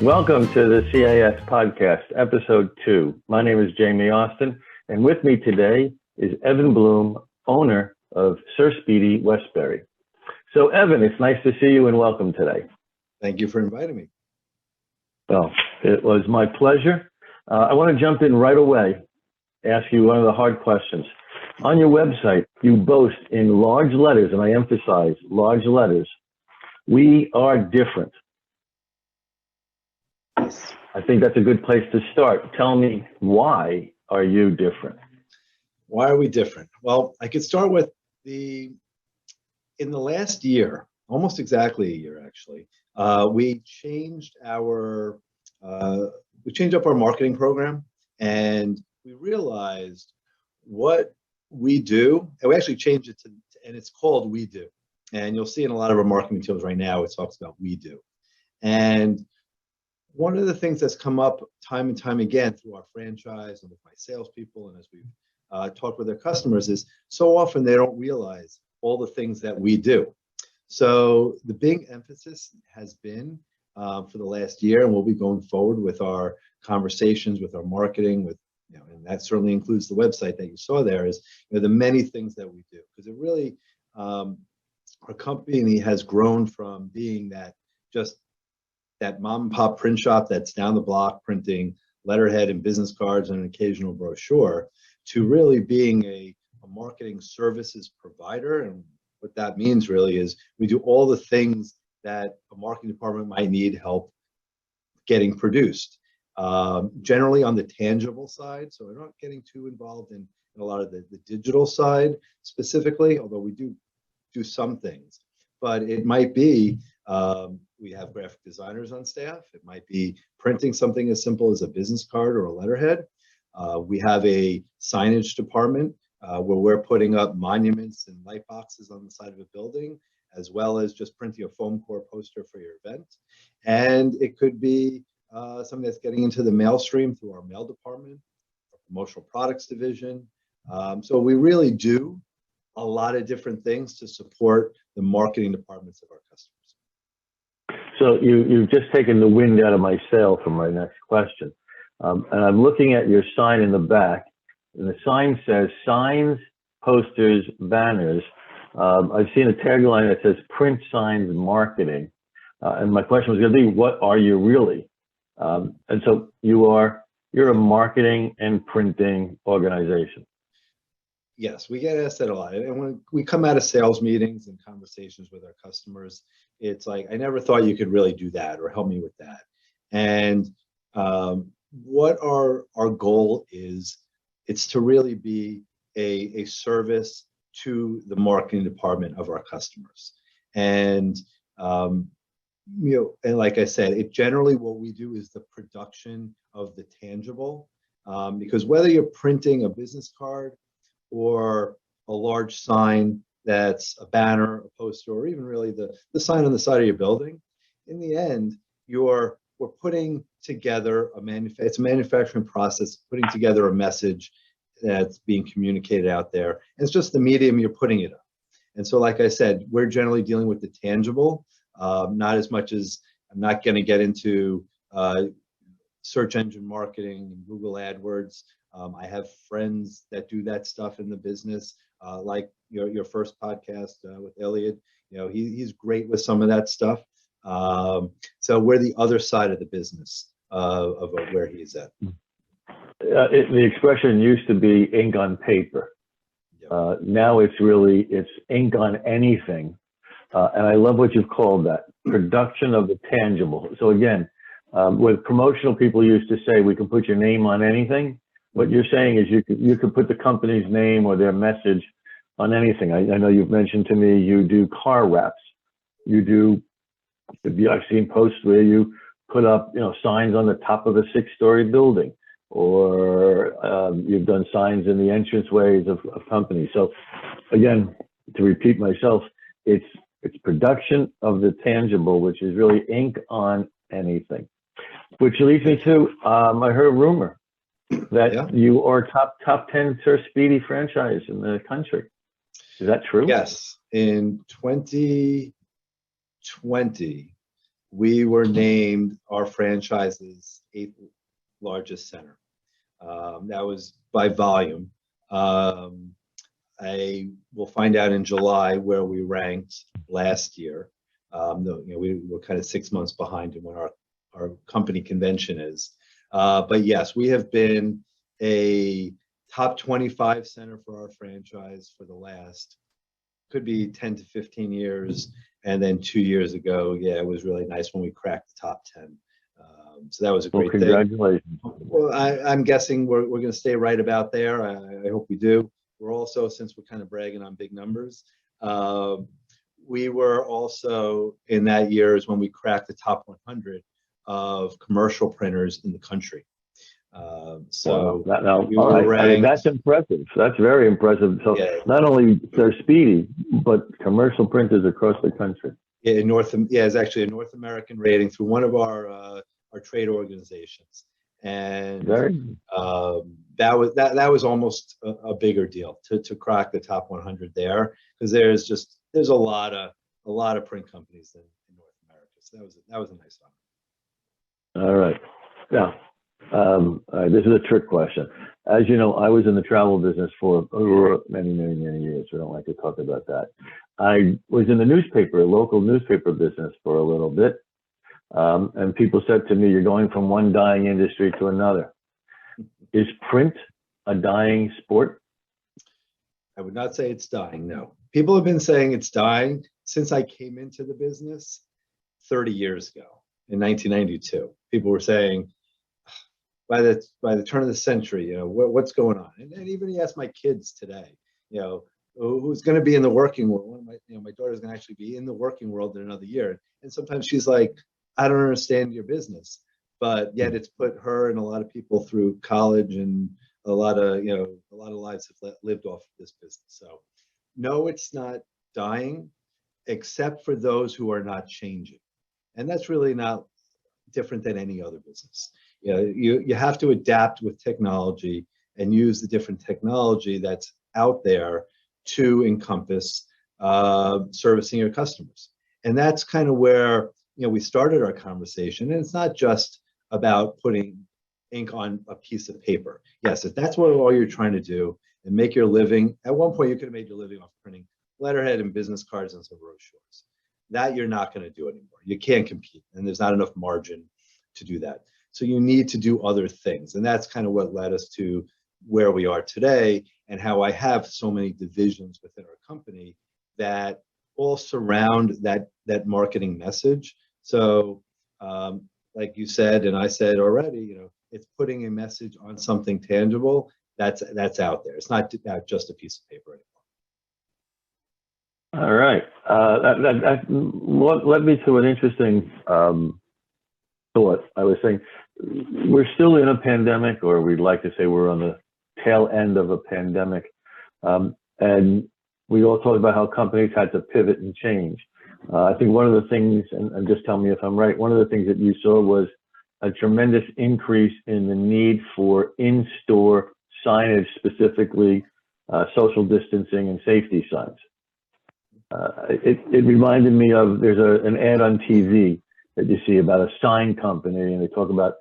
Welcome to the CAS podcast, episode 2. My name is Jamie Austin, and with me today is Evan Bloom, owner of Sir Speedy Westbury. So Evan, it's nice to see you and welcome today. Thank you for inviting me. Well, it was my pleasure. I want to jump in right away, ask you one of the hard questions. On your website, you boast in large letters, and I emphasize large letters, "We are different." Yes. I think that's a good place to start. Tell me, why are you different? Why are we different? Well, I could start with in the last year, almost exactly a year actually, we changed up our marketing program, and we realized what we do, and we actually changed it and it's called We Do. And you'll see in a lot of our marketing materials right now, it talks about We Do. And one of the things that's come up time and time again through our franchise and with my salespeople and as we've talked with their customers is so often they don't realize all the things that we do. So the big emphasis has been for the last year, and we'll be going forward with our conversations, with our marketing, with and that certainly includes the website that you saw there, is the many things that we do, because it really our company has grown from being that mom and pop print shop that's down the block printing letterhead and business cards and an occasional brochure to really being a marketing services provider. And what that means really is we do all the things that a marketing department might need help getting produced. Generally on the tangible side, so we're not getting too involved in a lot of the digital side specifically, although we do some things. But it might be we have graphic designers on staff. It might be printing something as simple as a business card or a letterhead. We have a signage department where we're putting up monuments and light boxes on the side of a building, as well as just printing a foam core poster for your event. And it could be something that's getting into the mail stream through our mail department, our promotional products division. So we really do a lot of different things to support the marketing departments of our customers. So you've just taken the wind out of my sail for my next question. And I'm looking at your sign in the back, and the sign says signs, posters, banners. I've seen a tagline that says print signs marketing. And my question was going to be, what are you really? And so you're a marketing and printing organization. Yes, we get asked that a lot. And when we come out of sales meetings and conversations with our customers, it's like, I never thought you could really do that or help me with that. And what our goal is, it's to really be a service to the marketing department of our customers. And, and like I said, it generally what we do is the production of the tangible, because whether you're printing a business card or a large sign that's a banner, a poster, or even really the sign on the side of your building, in the end, we're putting together it's a manufacturing process, putting together a message that's being communicated out there. And it's just the medium you're putting it on. And so, like I said, we're generally dealing with the tangible, not as much as I'm not going to get into search engine marketing and Google AdWords. I have friends that do that stuff in the business, like your first podcast with Elliot. He's great with some of that stuff. So we're the other side of the business of where he's at. The expression used to be ink on paper. Yep. Now it's ink on anything. And I love what you've called that, production of the tangible. So again, with promotional people used to say, we can put your name on anything. What you're saying is you could put the company's name or their message on anything. I know you've mentioned to me you do car wraps. I've seen posts where you put up signs on the top of a 6-story building, or you've done signs in the entranceways of companies. So again, to repeat myself, it's production of the tangible, which is really ink on anything. Which leads me to I heard a rumor that you are top 10 Sir Speedy franchise in the country. Is that true? Yes. In 2020, we were named our franchise's 8th largest center. That was by volume. I will find out in July where we ranked last year. We were kind of 6 months behind in when our company convention is. But yes, we have been a top 25 center for our franchise for the last, could be 10 to 15 years. And then 2 years ago, yeah, it was really nice when we cracked the top 10. So that was a great congratulations. thing. Well, I'm guessing we're going to stay right about there. I hope we do. We're also, since we're kind of bragging on big numbers, we were also in that year is when we cracked the top 100 of commercial printers in the country. So that's impressive. That's very impressive. So yeah. Not only Sir Speedy, but commercial printers across the country. Yeah, it's actually a North American rating through one of our trade organizations, and that was almost a bigger deal to crack the top 100 there, because there's a lot of print companies in North America. So that was a nice honor. All right. Now, this is a trick question. As you know, I was in the travel business for many years. We don't like to talk about that. I was in the local newspaper business for a little bit. And people said to me, you're going from one dying industry to another. Is print a dying sport? I would not say it's dying, no. People have been saying it's dying since I came into the business 30 years ago in 1992. People were saying, by the turn of the century, what's going on? And even you ask my kids today, who's going to be in the working world? My daughter's going to actually be in the working world in another year. And sometimes she's like, I don't understand your business, but yet it's put her and a lot of people through college, and a lot of lives have lived off of this business. So no, it's not dying, except for those who are not changing. And that's really not different than any other business. You have to adapt with technology and use the different technology that's out there to encompass servicing your customers. And that's kind of where we started our conversation. And it's not just about putting ink on a piece of paper. Yes, if that's what all you're trying to do and make your living, at one point you could have made your living off printing letterhead and business cards and some brochures. That you're not going to do anymore. You can't compete, and there's not enough margin to do that. So you need to do other things. And that's kind of what led us to where we are today, and how I have so many divisions within our company that all surround that marketing message. So like you said, and I said already, it's putting a message on something tangible that's out there. It's not just a piece of paper anymore. All right. That led me to an interesting thought. I was saying, we're still in a pandemic, or we'd like to say we're on the tail end of a pandemic. And we all talked about how companies had to pivot and change. I think one of the things, and just tell me if I'm right, one of the things that you saw was a tremendous increase in the need for in-store signage, specifically social distancing and safety signs. It reminded me of, there's an ad on TV that you see about a sign company, and they talk about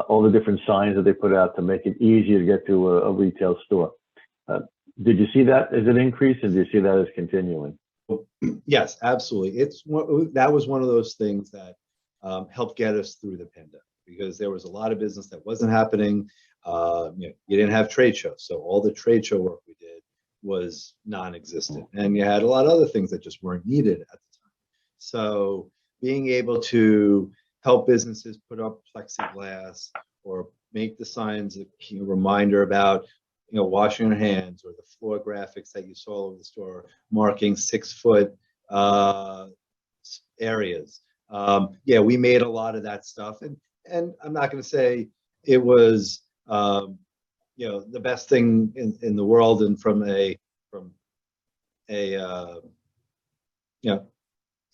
all the different signs that they put out to make it easier to get to a retail store. Did you see that as an increase, and do you see that as continuing? Yes, absolutely. That was one of those things that helped get us through the pandemic, because there was a lot of business that wasn't happening. You didn't have trade shows, so all the trade show work we did was non-existent, and you had a lot of other things that just weren't needed at the time. So being able to help businesses put up plexiglass or make the signs a reminder about washing your hands, or the floor graphics that you saw all over the store marking 6-foot areas. We made a lot of that stuff, and I'm not going to say it was the best thing in the world, and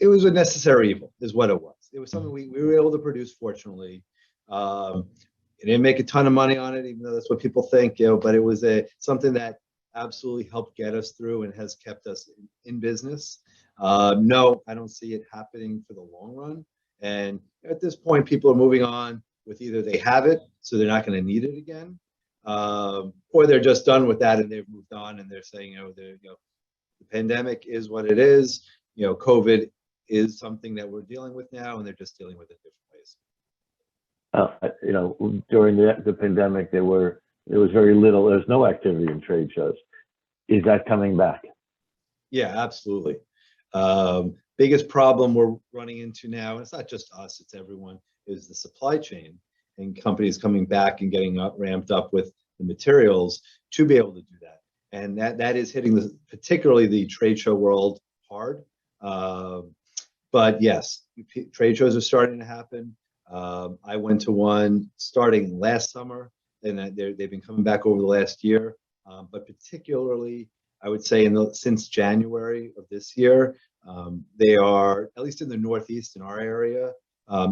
it was a necessary evil is what it was. It was something we were able to produce, fortunately. It didn't make a ton of money on it, even though that's what people think, but it was something that absolutely helped get us through and has kept us in business. No, I don't see it happening for the long run. And at this point, people are moving on with either they have it, so they're not going to need it again, or they're just done with that and they've moved on and they're saying, the pandemic is what it is. COVID is something that we're dealing with now, and they're just dealing with it different ways. During the pandemic, there was very little. There's no activity in trade shows. Is that coming back? Yeah, absolutely. Biggest problem we're running into now, and it's not just us, it's everyone, is the supply chain and companies coming back and getting ramped up with the materials to be able to do that. And that is hitting particularly the trade show world hard. But yes, trade shows are starting to happen. I went to one starting last summer, and they've been coming back over the last year. But particularly, I would say since January of this year, they are, at least in the Northeast in our area,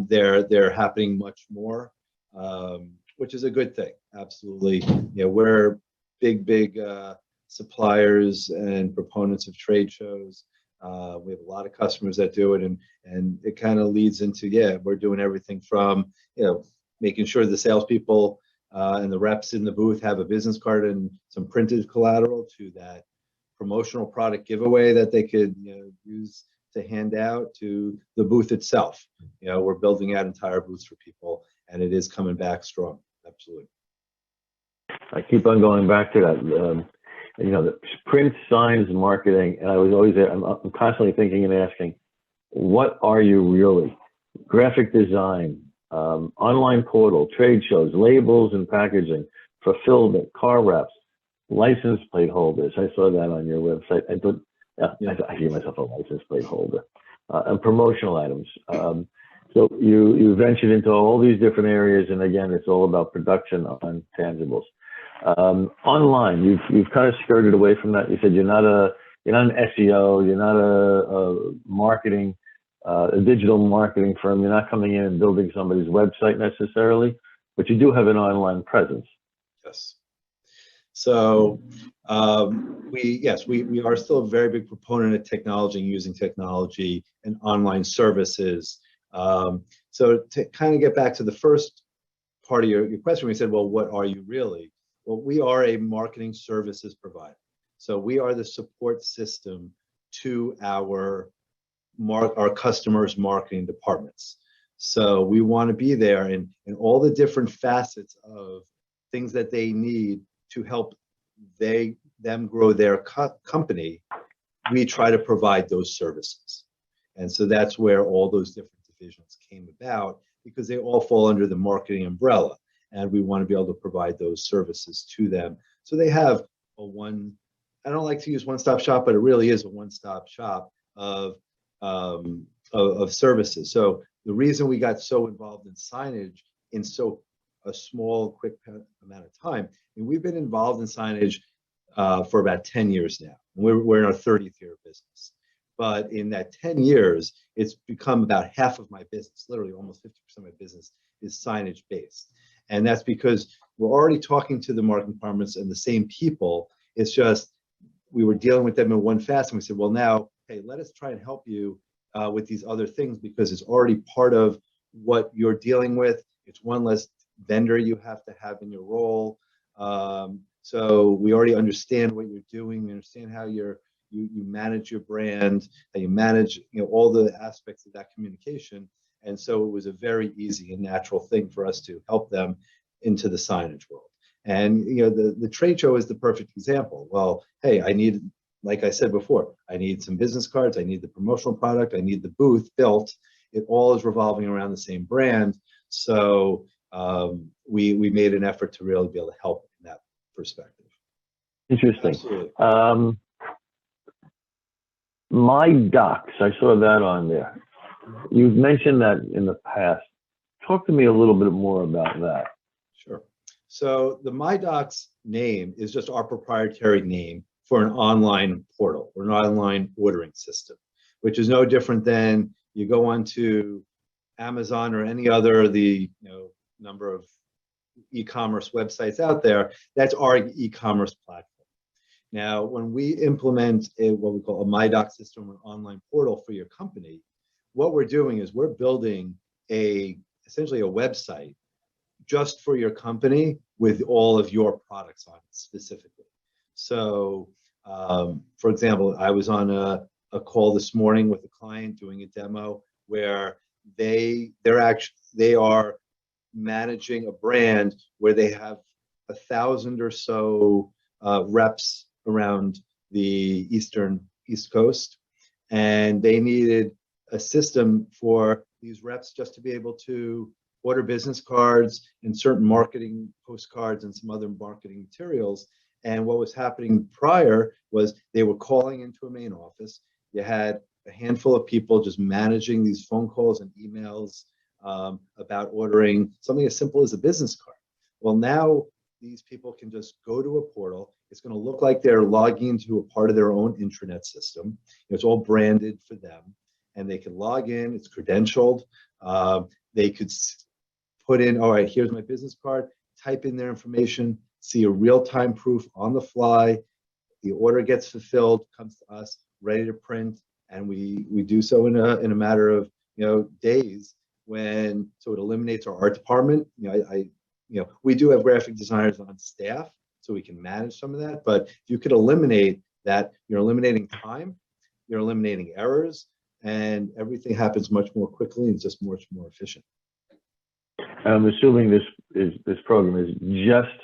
they're happening much more, which is a good thing. Absolutely. We're big suppliers and proponents of trade shows. We have a lot of customers that do it, and it kind of leads into, we're doing everything from, making sure the salespeople and the reps in the booth have a business card and some printed collateral, to that promotional product giveaway that they could use to hand out, to the booth itself. We're building out entire booths for people, and it is coming back strong. Absolutely. I keep on going back to that. The print, signs, marketing, and I'm constantly thinking and asking, what are you really? Graphic design, online portal, trade shows, labels and packaging, fulfillment, car wraps, license plate holders. I saw that on your website. I hear myself a license plate holder, and promotional items. So you ventured into all these different areas, and again, it's all about production on tangibles. Online, you've kind of skirted away from that. You said you're not an SEO, you're not a marketing, a digital marketing firm. You're not coming in and building somebody's website necessarily, but you do have an online presence. Yes. So we are still a very big proponent of technology and using technology and online services. So to kind of get back to the first part of your question, we said, well, what are you really? Well, we are a marketing services provider. So we are the support system to our customers' marketing departments. So we want to be there in all the different facets of things that they need to help them grow their company. We try to provide those services. And so that's where all those different divisions came about, because they all fall under the marketing umbrella. And we want to be able to provide those services to them. So they have I don't like to use one-stop shop, but it really is a one-stop shop of services. So the reason we got so involved in signage in a small, quick amount of time, and we've been involved in signage for about 10 years now. We're in our 30th year of business. But in that 10 years, it's become about half of my business. Literally almost 50% of my business is signage based. And that's because we're already talking to the marketing departments and the same people. It's just we were dealing with them in one fast, and we said, well, now, hey, let us try and help you with these other things, because it's already part of what you're dealing with. It's one less vendor you have to have in your role. So we already understand what you're doing. We understand how you manage your brand, how you manage all the aspects of that communication. And so it was a very easy and natural thing for us to help them into the signage world. And the trade show is the perfect example. Well, hey, like I said before, I need some business cards, I need the promotional product, I need the booth built. It all is revolving around the same brand. So we made an effort to really be able to help in that perspective. Interesting. Absolutely. MyDoc, I saw that on there. You've mentioned that in the past. Talk to me a little bit more about that. Sure. So the MyDocs name is just our proprietary name for an online portal or an online ordering system, which is no different than you go onto Amazon or any other of the number of e-commerce websites out there. That's our e-commerce platform. Now, when we implement what we call a MyDoc system or an online portal for your company, what we're doing is we're building essentially a website just for your company with all of your products on it specifically. So, for example, I was on a call this morning with a client doing a demo where they are managing a brand where they have 1,000 or so reps around the East Coast, and they needed a system for these reps just to be able to order business cards and certain marketing postcards and some other marketing materials. And what was happening prior was they were calling into a main office. You had a handful of people just managing these phone calls and emails about ordering something as simple as a business card. Well, now these people can just go to a portal. It's going to look like they're logging into a part of their own intranet system. It's all branded for them, and they can log in. It's credentialed. They could put in, all right, here's my business card, type in their information, see a real-time proof on the fly. The order gets fulfilled, comes to us, ready to print, and we do so in a matter of days. So it eliminates our art department. We do have graphic designers on staff, so we can manage some of that. But if you could eliminate that, you're eliminating time, you're eliminating errors, and everything happens much more quickly and just much more efficient. I'm assuming this program is just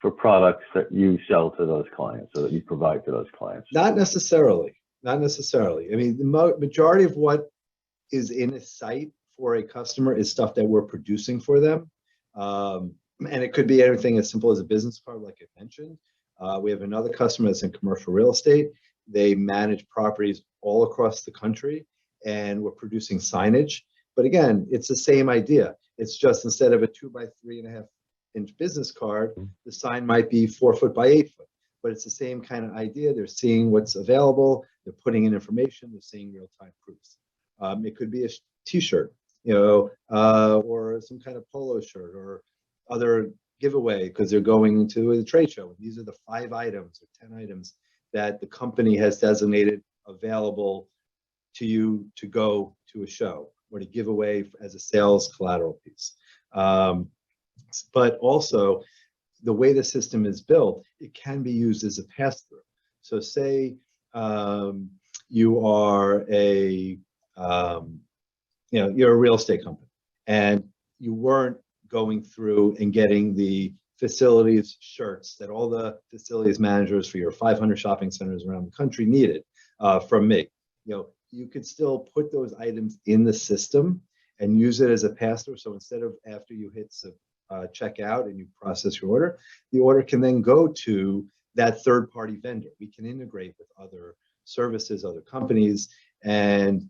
for products that you sell to those clients, or that you provide to those clients. Not necessarily. Not necessarily. I mean, the majority of what is in a site for a customer is stuff that we're producing for them. And it could be anything as simple as a business card, like I mentioned. We have another customer that's in commercial real estate. They manage properties all across the country, and we're producing signage. But again, it's the same idea. It's just instead of a 2 by 3.5 inch business card, the sign might be 4 foot by 8 foot. But it's the same kind of idea. They're seeing what's available. They're putting in information. They're seeing real-time proofs. It could be a T-shirt, or some kind of polo shirt or other giveaway because they're going to a trade show. These are the 5 items or 10 items that the company has designated available to you to go to a show or to give away as a sales collateral piece. But also, the way the system is built, it can be used as a pass-through. So say you are you're a real estate company, and you weren't going through and getting the facilities shirts that all the facilities managers for your 500 shopping centers around the country needed from me. You could still put those items in the system and use it as a pass-through. So instead of after you hit check out and you process your order, the order can then go to that third-party vendor. We can integrate with other services, other companies, and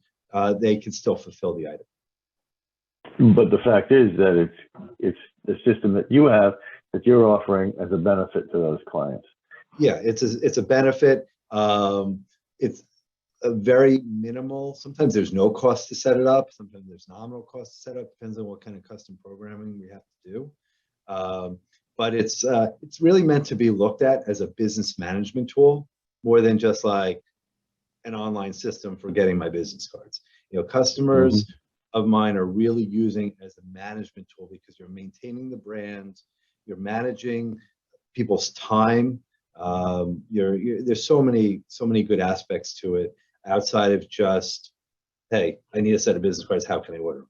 they can still fulfill the item. But the fact is that it's the system that you have that you're offering as a benefit to those clients. Yeah, it's a benefit. It's a very minimal. Sometimes there's no cost to set it up. Sometimes there's nominal cost to set up. Depends on what kind of custom programming we have to do. But it's really meant to be looked at as a business management tool more than just like an online system for getting my business cards. Customers of mine are really using it as a management tool because you're maintaining the brand, you're managing people's time. There's so many good aspects to it outside of just, hey, I need a set of business cards. How can I order?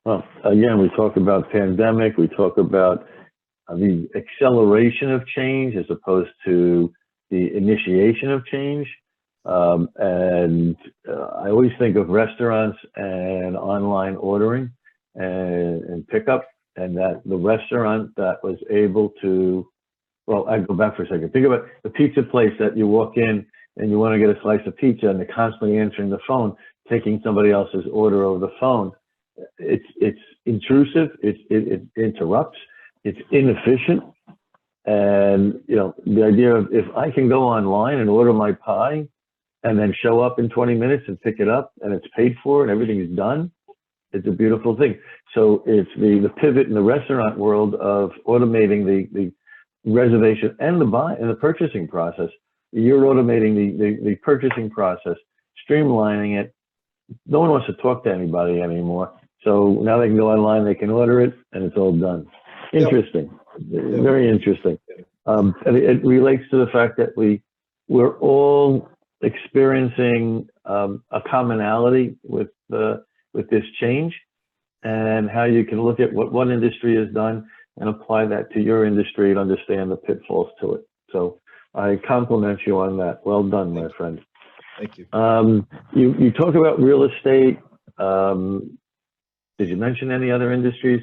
Well, again, we talk about pandemic. We talk about the acceleration of change as opposed to the initiation of change. And I always think of restaurants and online ordering and pickup, and that the restaurant that was able to, well, I go back for a second. Think about the pizza place that you walk in and you want to get a slice of pizza, and they're constantly answering the phone, taking somebody else's order over the phone. It's intrusive. It interrupts. It's inefficient. And the idea of if I can go online and order my pie and then show up in 20 minutes and pick it up and it's paid for and everything is done, it's a beautiful thing. So it's the pivot in the restaurant world of automating the reservation and the purchasing process. You're automating the purchasing process, streamlining it, no one wants to talk to anybody anymore. So now they can go online, they can order it, and it's all done. Interesting, very interesting. And it relates to the fact that we're all experiencing a commonality with this change, and how you can look at what one industry has done and apply that to your industry and understand the pitfalls to it. So I compliment you on that. Well done, my friend. Thank you. You talk about real estate. Did you mention any other industries?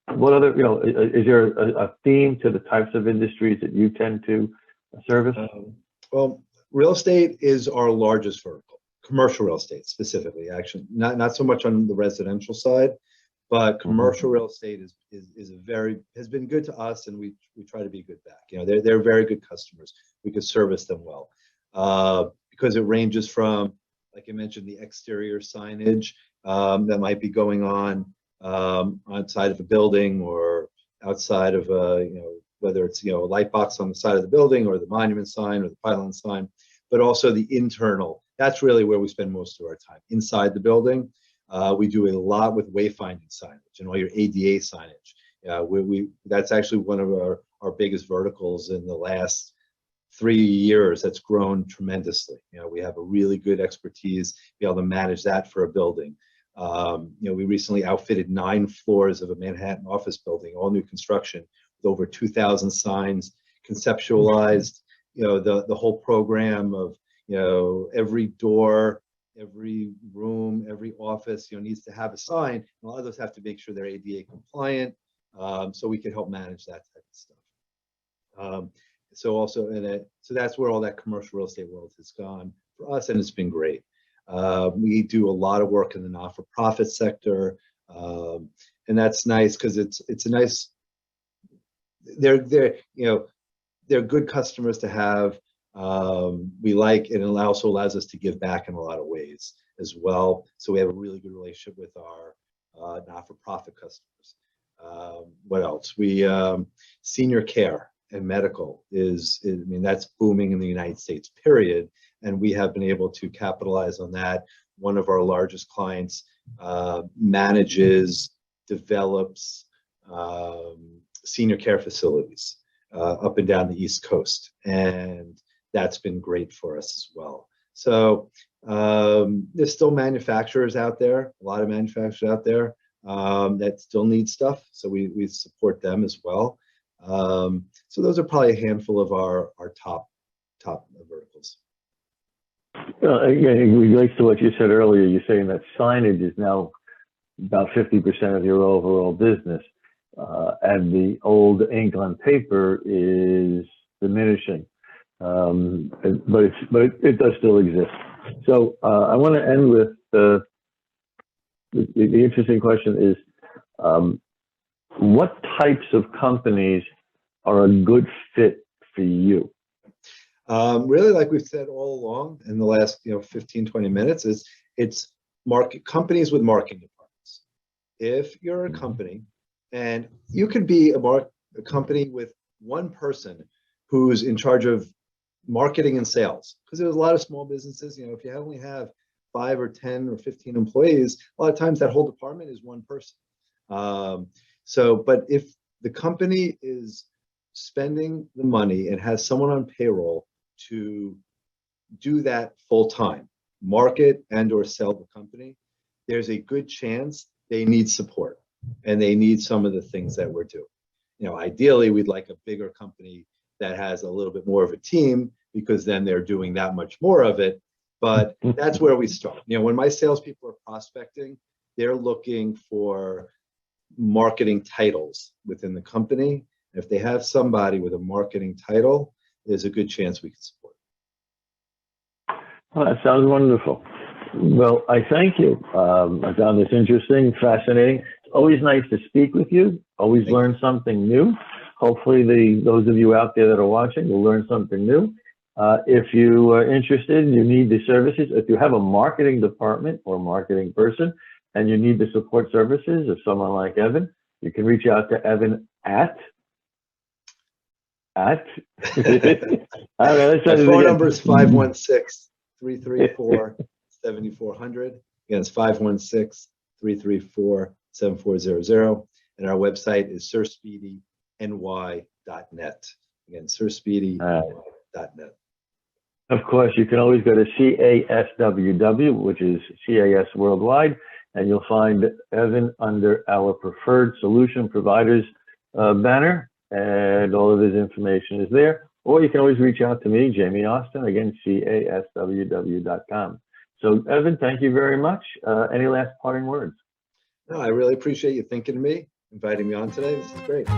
What other, is there a theme to the types of industries that you tend to service? Well, real estate is our largest vertical, commercial real estate specifically, actually, not so much on the residential side, but commercial real estate has been good to us, and we try to be good back. They're very good customers. We could service them well, because it ranges from, like I mentioned, the exterior signage that might be going on outside of a building, or outside of whether it's a light box on the side of the building, or the monument sign, or the pylon sign, but also the internal. That's really where we spend most of our time, inside the building. We do a lot with wayfinding signage and all your ADA signage. That's actually one of our biggest verticals in the last 3 years. That's grown tremendously. We have a really good expertise to be able to manage that for a building. We recently outfitted 9 floors of a Manhattan office building, all new construction, with over 2,000 signs, conceptualized, the whole program of, every door, every room, every office, needs to have a sign, and a lot of those have to make sure they're ADA compliant, so we can help manage that type of stuff. So that's where all that commercial real estate world has gone for us, and it's been great. We do a lot of work in the not-for-profit sector, and that's nice because it's a nice. They're good customers to have. We like, and it also allows us to give back in a lot of ways as well. So we have a really good relationship with our not-for-profit customers. What else? Senior care and medical that's booming in the United States, period. And we have been able to capitalize on that. One of our largest clients manages, develops senior care facilities up and down the East Coast, and that's been great for us as well. So there's still manufacturers out there, a lot of manufacturers out there that still need stuff, so we support them as well. So those are probably a handful of our top verticals. Again, it relates to what you said earlier. You're saying that signage is now about 50% of your overall business, and the old ink on paper is diminishing, but it does still exist. So I want to end with the interesting question is, what types of companies are a good fit for you? Really, like we've said all along in the last 15, 20 minutes, it's companies with marketing departments. If you're a company, and you could be a company with one person who's in charge of marketing and sales, because there's a lot of small businesses, if you only have 5 or 10 or 15 employees, a lot of times that whole department is one person. But if the company is spending the money and has someone on payroll to do that full time, market and or sell the company, there's a good chance they need support, and they need some of the things that we're doing. Ideally, we'd like a bigger company that has a little bit more of a team, because then they're doing that much more of it. But that's where we start. When my salespeople are prospecting, they're looking for marketing titles within the company. If they have somebody with a marketing title, there's a good chance we can support. Well, that sounds wonderful. Well, I thank you. I found this interesting, fascinating. It's always nice to speak with you. Always learn something new. Hopefully, those of you out there that are watching will learn something new. If you are interested and you need the services, if you have a marketing department or marketing person and you need the support services of someone like Evan, you can reach out to Evan at my phone number is 516-334-7400. Again, it's 516-334-7400. And our website is sirspeedyny.net. Again, sirspeedyny.net. Of course, you can always go to CASWW, which is CAS Worldwide, and you'll find Evan under our preferred solution providers banner, and all of his information is there. Or you can always reach out to me, Jamie Austin, again, CASWW.com. So, Evan, thank you very much. Any last parting words? No, I really appreciate you thinking of me, inviting me on today. This is great.